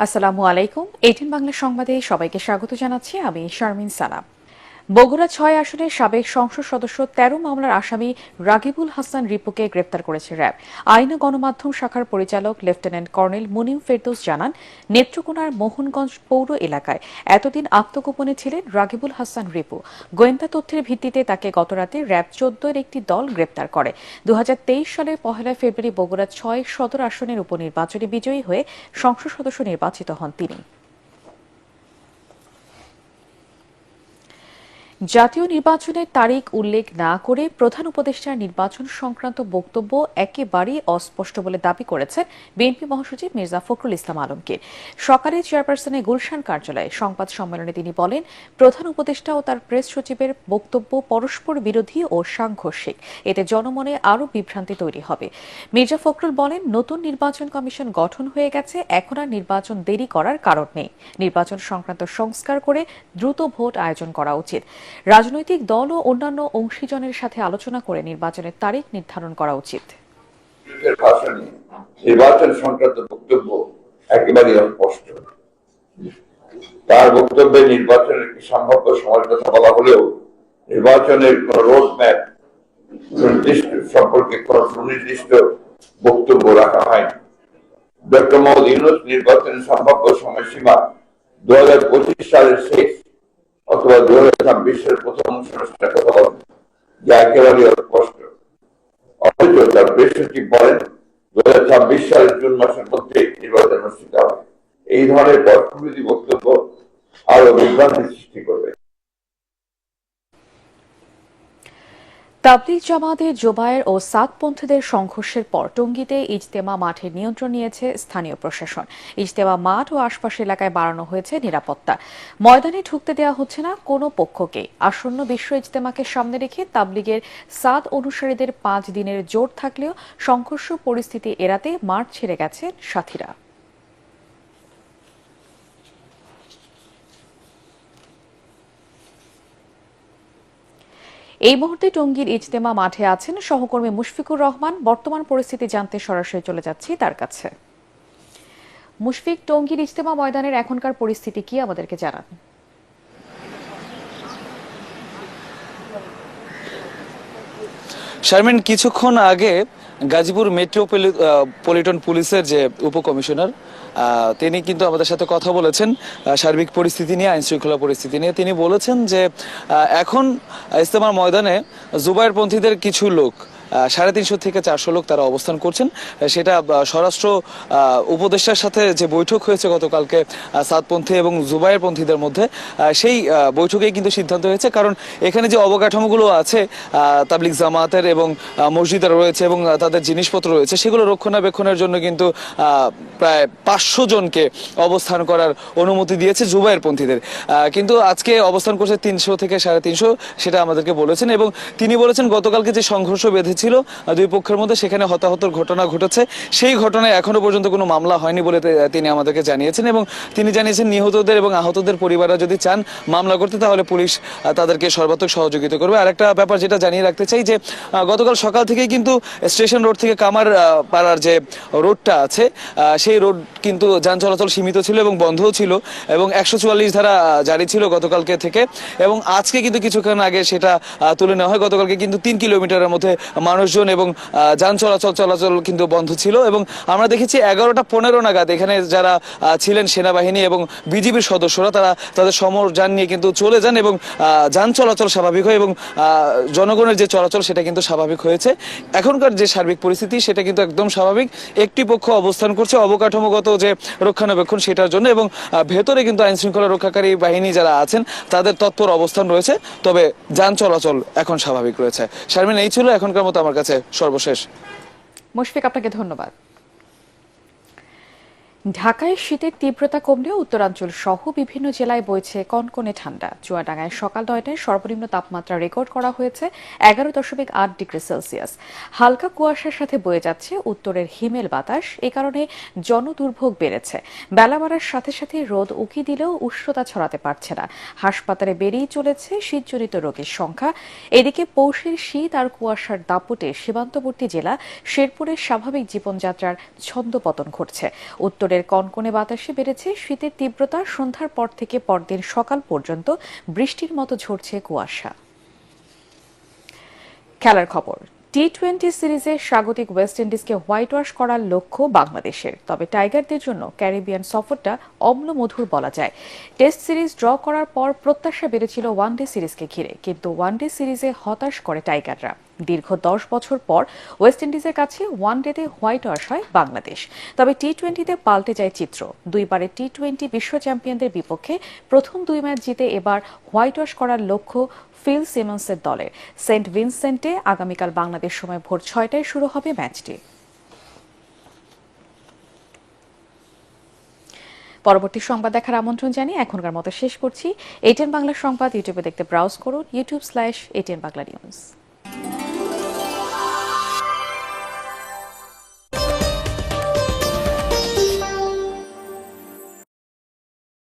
আসসালামু আলাইকুম। 18 বাংলা সংবাদে সবাইকে স্বাগত জানাচ্ছি। আমি শারমিন সানা। বগুড়া 6 আসনের সাবেক সংসদ সদস্য 13 মামলার আসামি রাগিবুল হাসান রিপুকে গ্রেপ্তার করেছে র্যাব। আইন ও গণমাধ্যম শাখার পরিচালক লেফটেন্যান্ট কর্নেল মুনিম ফেরদৌস জানান, নেত্রকোনার মোহনগঞ্জ পৌর এলাকায় এতদিন আত্মগোপনে ছিলেন রাগিবুল হাসান রিপু। গোয়েন্দা তথ্যের ভিত্তিতে তাকে গতরাতে র্যাব 14 এর একটি দল গ্রেপ্তার করে। 2023 সালের 1 ফেব্রুয়ারি বগুড়া 6 সদর আসনের উপনির্বাচনে বিজয়ী হয়ে সংসদ সদস্য নির্বাচিত হন তিনি। জাতীয় নির্বাচনের তারিখ উল্লেখ না করে প্রধান উপদেষ্টার নির্বাচন সংক্রান্ত বক্তব্য একেবারেই অস্পষ্ট বলে দাবি করেছেন বিএনপি মহাসচিব মির্জা ফখরুল ইসলাম আলমগীর। সকালে চেয়ারপারসনের গুলশান কার্যালয়ে সংবাদ সম্মেলনে তিনি বলেন, প্রধান উপদেষ্টা ও তার প্রেস সচিবের বক্তব্য পরস্পর বিরোধী ও সাংঘর্ষিক। এতে জনমনে আরও বিভ্রান্তি তৈরি হবে। মির্জা ফখরুল বলেন, নতুন নির্বাচন কমিশন গঠন হয়ে গেছে, এখন আর নির্বাচন দেরি করার কারণ নেই। নির্বাচন সংক্রান্ত সংস্কার করে দ্রুত ভোট আয়োজন করা উচিত। রাজনৈতিক দল ও অন্যান্য অংশীজনের সাথে আলোচনা করে নির্বাচনের তারিখ নির্ধারণ করা উচিত। নির্বাচন সংক্রান্ত বক্তব্য একেবারেই অস্পষ্ট। তার বক্তব্যে নির্বাচনের একটি সম্ভাব্য সময়ের কথা বলা হলেও নির্বাচনের কোন রোড ম্যাপ সম্পর্কে কোন সুনির্দিষ্ট বক্তব্য রাখা হয়নি। ডক্টর মোহাম্মদ ইউনূস নির্বাচনের সম্ভাব্য সময়সীমা 2025 সালের শেষ অথবা 2026 সালের প্রথম অনুষ্ঠানের কথা বলেন, যা একেবারেই অস্পষ্ট। অথচ তার প্রেস সচিব বলেন 2026 সালের জুন মাসের মধ্যে নির্বাচন অনুষ্ঠিত হবে। এই ধরনের পরস্পরবিরোধী বক্তব্য আরো বিভ্রান্তি সৃষ্টি করবে। তাবলিগ জামাতের জোবায়ের ও সাদপন্থীদের সংঘর্ষের পর টঙ্গীতে ইজতেমা মাঠের নিয়ন্ত্রণ নিয়েছে স্থানীয় প্রশাসন। ইজতেমা মাঠ ও আশপাশের এলাকায় বাড়ানো হয়েছে নিরাপত্তা। ময়দানে ঢুকতে দেওয়া হচ্ছে না কোনো পক্ষকে। আসন্ন বিশ্ব ইজতেমাকে সামনে রেখে তাবলিগের সাদ অনুসারীদের 5 দিনের জোট থাকলেও সংঘর্ষ পরিস্থিতি এড়াতে মাঠ ছেড়ে গেছেন সাথীরা। এই মুহূর্তে টঙ্গীর ইজতেমা মাঠে আছেন সহকর্মী মুশফিকুর রহমান। বর্তমান পরিস্থিতি জানতে সরাসরি চলে যাচ্ছি তার কাছে। মুশফিক, টঙ্গীর ইজতেমা ময়দানের এখনকার পরিস্থিতি কি আমাদেরকে জানান। শারমিন, কিছুক্ষণ আগে গাজীপুর মেট্রোপলিটন পুলিশের যে উপকমিশনার তিনি কিন্তু আমাদের সাথে কথা বলেছেন সার্বিক পরিস্থিতি নিয়ে, আইন শৃঙ্খলা পরিস্থিতি নিয়ে। তিনি বলেছেন যে এখন ইজতেমার ময়দানে জুবায়ের পন্থীদের কিছু লোক 350 থেকে 400 লোক তারা অবস্থান করছেন। সেটা স্বরাষ্ট্র উপদেষ্টার সাথে যে বৈঠক হয়েছে গতকালকে সাদপন্থী এবং জুবায়ের পন্থীদের মধ্যে, সেই বৈঠকেই কিন্তু সিদ্ধান্ত হয়েছে। কারণ এখানে যে অবকাঠামোগুলো আছে তাবলিগ জামাতের এবং মসজিদের রয়েছে এবং তাদের জিনিসপত্র রয়েছে, সেগুলো রক্ষণাবেক্ষণের জন্য কিন্তু প্রায় 500 জনকে অবস্থান করার অনুমতি দিয়েছে জুবায়ের পন্থীদের। কিন্তু আজকে অবস্থান করছে 300 থেকে 350, সেটা আমাদেরকে বলেছেন। এবং তিনি বলেছেন গতকালকে যে সংঘর্ষ বেঁধেছিল দুই পক্ষের মধ্যে, সেখানে হতাহতের ঘটনা ঘটেছে। সেই ঘটনায় এখনো পর্যন্ত কোনো মামলা হয়নি বলে তিনি আমাদেরকে জানিয়েছেন। এবং তিনি জানিয়েছেন নিহতদের এবং আহতদের পরিবাররা যদি চান মামলা করতে, তাহলে পুলিশ তাদেরকে সর্বাত্মক সহযোগিতা করবে। আরেকটা ব্যাপার যেটা জানিয়ে রাখতে চাই, যে গতকাল সকাল থেকেই কিন্তু স্টেশন রোড থেকে কামার পাড়ার যে রোডটা আছে, সেই রোড কিন্তু যান চলাচল সীমিত ছিল এবং বন্ধও ছিল, এবং 144 ধারা জারি ছিল গতকালকে থেকে। এবং আজকে কিন্তু কিছুক্ষণ আগে সেটা তুলে নেওয়া হয়। গতকালকে কিন্তু 3 কিলোমিটারের মধ্যে মানুষজন এবং যান চলাচল কিন্তু বন্ধ ছিল। এবং আমরা দেখেছি 11টা 15 নাগাদ এখানে যারা ছিলেন সেনাবাহিনী এবং বিজিবির সদস্যরা, তারা তাদের সমরযান নিয়ে কিন্তু চলে যান এবং যান চলাচল স্বাভাবিক হয় এবং জনগণের যে চলাচল সেটা কিন্তু স্বাভাবিক হয়েছে। এখনকার যে সার্বিক পরিস্থিতি সেটা কিন্তু একদম স্বাভাবিক। একটি পক্ষ অবস্থান করছে অবকাঠামোগত যে রক্ষণাবেক্ষণ সেটার জন্য, এবং ভেতরে কিন্তু আইন শৃঙ্খলা রক্ষাকারী বাহিনী যারা আছেন তাদের তৎপর অবস্থান রয়েছে। তবে যান চলাচল এখন স্বাভাবিক রয়েছে। শারমিন, এই ছিল এখনকার মতো আমার কাছে সর্বশেষ। মুশফিক, আপনাকে ধন্যবাদ। ঢাকায় শীতের তীব্রতা কমলেও উত্তরাঞ্চল সহ বিভিন্ন জেলায় বইছে কনকনে ঠান্ডা। চুয়াডাঙ্গায় সকাল 9টায় সর্বনিম্ন তাপমাত্রা রেকর্ড করা হয়েছে 11.8 ডিগ্রি সেলসিয়াস। হালকা কুয়াশার সাথে বয়ে যাচ্ছে উত্তরের হিমেল বাতাস। এ কারণে জনদুর্ভোগ বেড়েছে। বেলা বাড়ার সাথে সাথে রোদ উকি দিলেও উষ্ণতা ছড়াতে পারছে না। হাসপাতালে বেড়েই চলেছে শীতজনিত রোগীর সংখ্যা। এদিকে পৌষের শীত আর কুয়াশার দাপটে সীমান্তবর্তী জেলা শেরপুরের স্বাভাবিক জীবনযাত্রার ছন্দপতন ঘটছে। উত্তর উত্তরের কনকনে বাতাসে বেড়েছে শীতের তীব্রতা, সন্ধ্যার পর থেকে পরদিন সকাল পর্যন্ত বৃষ্টির মতো ঝরছে কুয়াশা। খেলার খবর। টি-20 সিরিজে স্বাগতিক ওয়েস্ট ইন্ডিজকে হোয়াইট ওয়াশ করার লক্ষ্য বাংলাদেশের। তবে টাইগারদের জন্য ক্যারিবিয়ান সফরটা অম্লমধুর বলা যায়। টেস্ট সিরিজ ড্র করার পর প্রত্যাশা বেড়েছিল ওয়ানডে সিরিজকে ঘিরে, কিন্তু ওয়ানডে সিরিজে হতাশ করে টাইগাররা। দীর্ঘ 10 বছর পর ওয়েস্ট ইন্ডিজের কাছে ওয়ানডেতে হোয়াইট ওয়াশ হয় বাংলাদেশ। তবে টি-20তে পাল্টে যায় চিত্র। দুইবারের টি-20 বিশ্ব চ্যাম্পিয়নদের বিপক্ষে প্রথম 2 ম্যাচ জিতে এবার হোয়াইট ওয়াশ করার লক্ষ্য ফিল সিমন্সের দলের। সেন্ট ভিনসেন্টে আগামীকাল বাংলাদেশ সময় ভোর 6টায় শুরু হবে ম্যাচটি। পরবর্তী সংবাদ দেখার আমন্ত্রণ জানিয়ে এখনকার মতো শেষ করছি। এটিএন বাংলা সংবাদ ইউটিউবে দেখতে ব্রাউজ করুন youtube/ATN Bangla News।